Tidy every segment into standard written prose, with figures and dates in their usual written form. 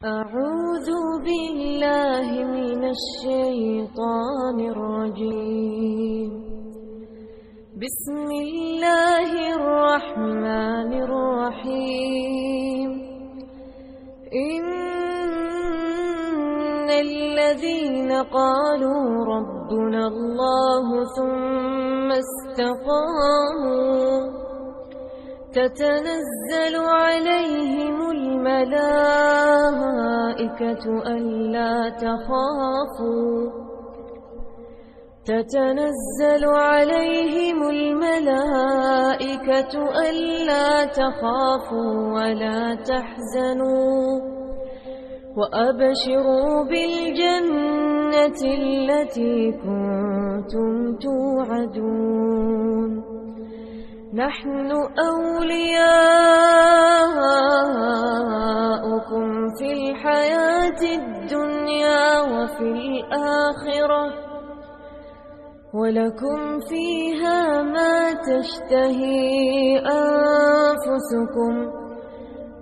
أعوذ بالله من الشيطان الرجيم. بسم الله الرحمن الرحيم. إن الذين قالوا ربنا الله ثم استقاموا تتنزل عليهم الملائكة ألا تخافوا ولا تحزنوا وأبشروا بالجنة التي كنتم توعدون. نحن أولياؤكم في الحياة الدنيا وفي الآخرة ولكم فيها ما تشتهي أنفسكم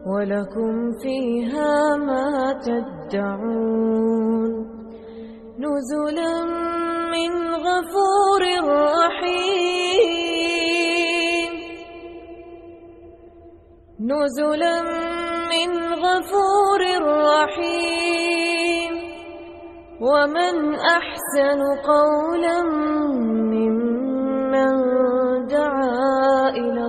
ولكم فيها ما تدعون. نزلا من غفور رحيم. نزلا من غفور رحيم. ومن أحسن قولا ممن دعا إلى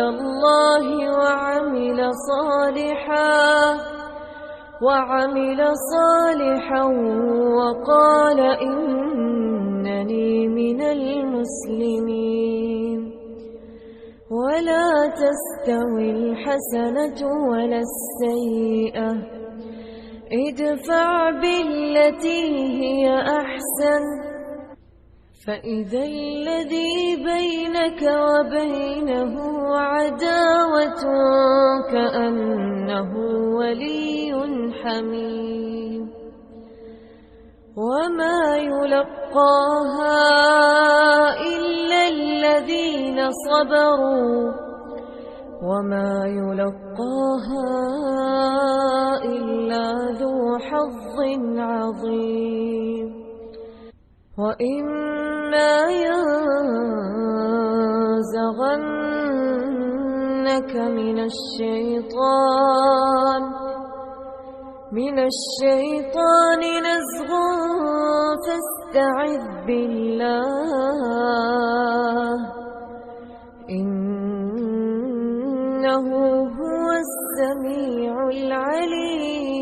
الله وعمل صالحا وقال إنني من المسلمين. ولا تستوي الحسنة ولا السيئة، ادفع بالتي هي أحسن فإذا الذي بينك وبينه عداوة كأنه ولي حميم. وما يلقاها إلا الذين صبروا وما يلقاها إلا ذو حظ عظيم. وإما ينزغنك من الشيطان نزغ فاستعذ بالله إنه هو السميع العليم.